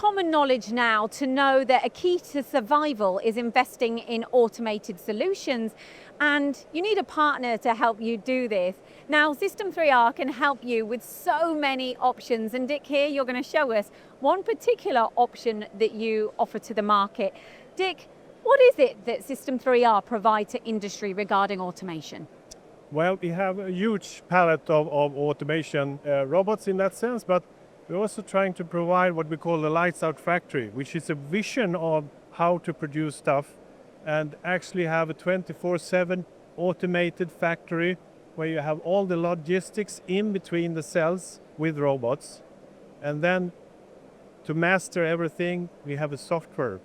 common knowledge now to know that a key to survival is investing in automated solutions, and you need a partner to help you do this. Now, System 3R can help you with so many options, and Dick, here you're going to show us one particular option that you offer to the market. Dick, what is it that System 3R provide to industry regarding automation? Well, we have a huge palette of automation robots in that sense, but we're also trying to provide what we call the lights out factory, which is a vision of how to produce stuff and actually have a 24/7 automated factory where you have all the logistics in between the cells with robots. And then to master everything, we have a software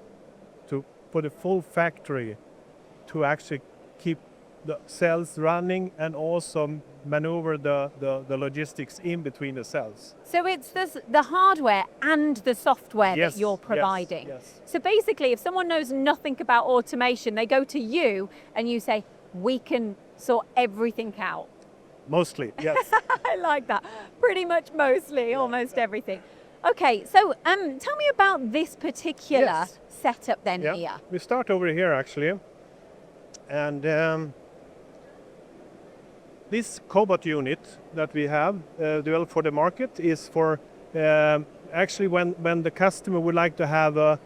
for the full factory to actually keep the cells running and also maneuver the logistics in between the cells. So it's the hardware and the software that you're providing. Yes. So basically, if someone knows nothing about automation, they go to you and you say, we can sort everything out. Mostly, yes. I like that. Pretty much mostly, almost everything. Okay, so tell me about this particular setup then here. We start over here actually. And this cobot unit that we have developed for the market is for actually when the customer would like to have a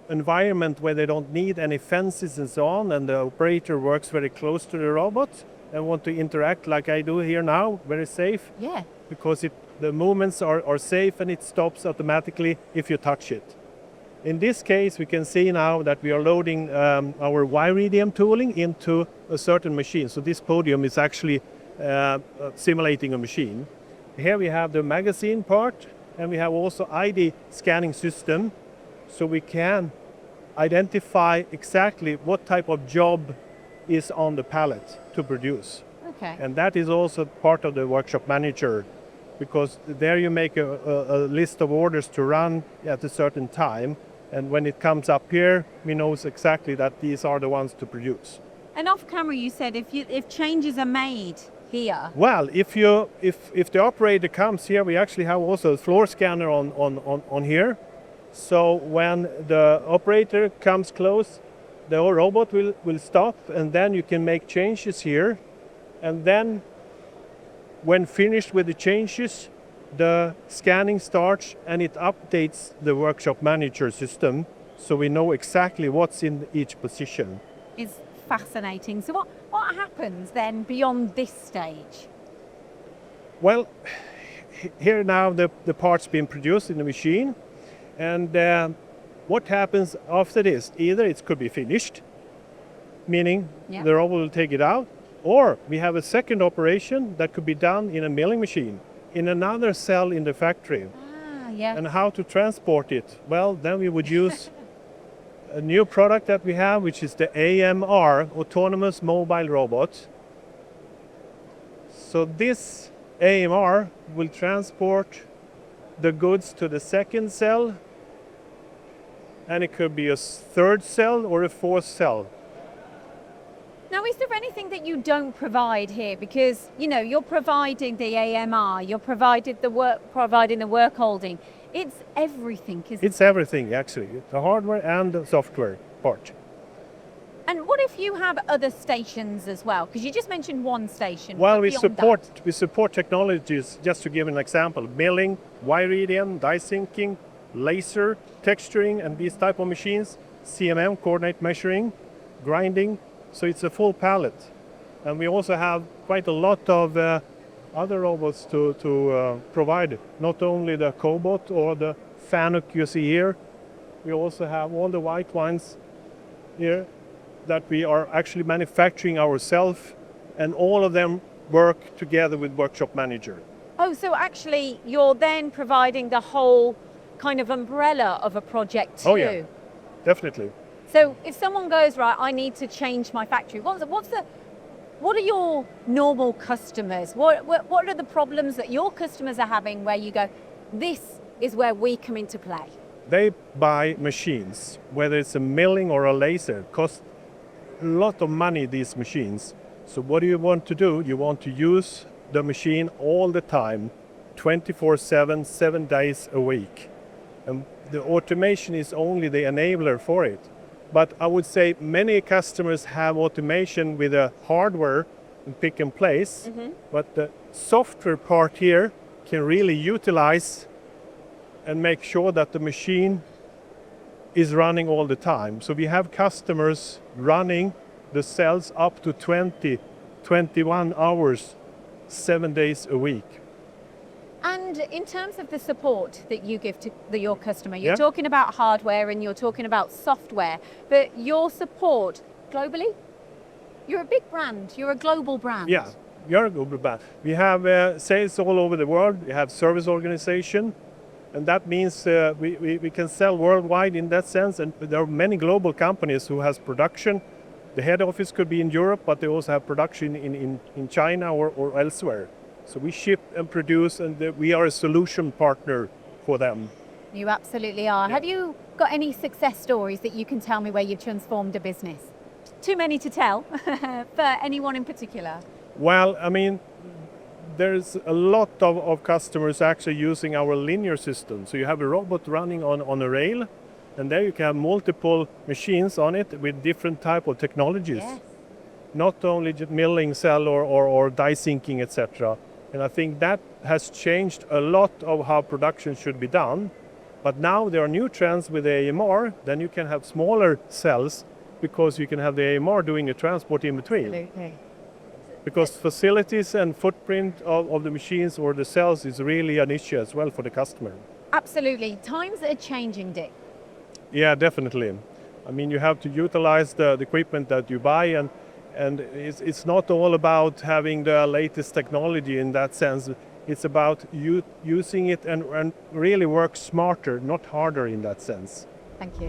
environment where they don't need any fences and so on, and the operator works very close to the robot and want to interact like I do here now, very safe. Yeah. Because the movements are safe and it stops automatically if you touch it. In this case, we can see now that we are loading our YREDM tooling into a certain machine. So this podium is actually simulating a machine. Here we have the magazine part, and we have also ID scanning system. So we can identify exactly what type of job is on the pallet to produce. Okay. And that is also part of the workshop manager, because there you make a list of orders to run at a certain time. And when it comes up here, we know exactly that these are the ones to produce. And off camera, you said if changes are made here. Well, if the operator comes here, we actually have also a floor scanner on here. So when the operator comes close, the robot will stop, and then you can make changes here. And then when finished with the changes, the scanning starts and it updates the workshop manager system, so we know exactly what's in each position. It's fascinating. So what happens then beyond this stage? Well, here now the parts being produced in the machine, and what happens after this? Either it could be finished, meaning the robot will take it out, or we have a second operation that could be done in a milling machine in another cell in the factory. And how to transport it? Well, then we would use a new product that we have, which is the AMR, Autonomous Mobile Robot. So this AMR will transport the goods to the second cell, and it could be a third cell or a fourth cell. Now, is there anything that you don't provide here? Because, you know, you're providing the AMR, you're providing the work holding. It's everything, isn't it? It's everything, actually, the hardware and the software part. And what if you have other stations as well? Because you just mentioned one station. Well, we support technologies, just to give an example, milling, YREDM, die sinking, laser, texturing, and these type of machines, CMM, coordinate measuring, grinding. So it's a full palette. And we also have quite a lot of other robots to provide, not only the cobot or the FANUC you see here. We also have all the white ones here that we are actually manufacturing ourselves, and all of them work together with Workshop Manager. Oh, so actually you're then providing the whole kind of umbrella of a project too? Oh yeah, definitely. So if someone goes, right, I need to change my factory, what are your normal customers? What are the problems that your customers are having where you go, this is where we come into play? They buy machines, whether it's a milling or a laser, cost a lot of money, these machines. So what do you want to do? You want to use the machine all the time, 24/7, 7 days a week. And the automation is only the enabler for it. But I would say many customers have automation with a hardware and pick and place, but the software part here can really utilize and make sure that the machine is running all the time. So we have customers running the cells up to 20, 21 hours, 7 days a week. And in terms of the support that you give to your customer, you're Yeah. talking about hardware and you're talking about software, but your support globally, you're a big brand, you're a global brand. Yeah, we are a global brand. We have sales all over the world. We have service organization, and that means we can sell worldwide in that sense. And there are many global companies who has production. The head office could be in Europe, but they also have production in China or elsewhere. So we ship and produce, and we are a solution partner for them. You absolutely are. Yeah. Have you got any success stories that you can tell me where you've transformed a business? Too many to tell, but anyone in particular? Well, I mean, there's a lot of customers actually using our linear system. So you have a robot running on a rail, and there you can have multiple machines on it with different type of technologies. Yes. Not only just milling cell or die sinking, etc. And I think that has changed a lot of how production should be done. But now there are new trends with the AMR, then you can have smaller cells because you can have the AMR doing the transport in between. Absolutely. Because facilities and footprint of the machines or the cells is really an issue as well for the customer. Absolutely. Times are changing, Dick. Yeah, definitely. I mean, you have to utilize the equipment that you buy, and it's not all about having the latest technology in that sense. It's about using it and really work smarter, not harder in that sense. Thank you.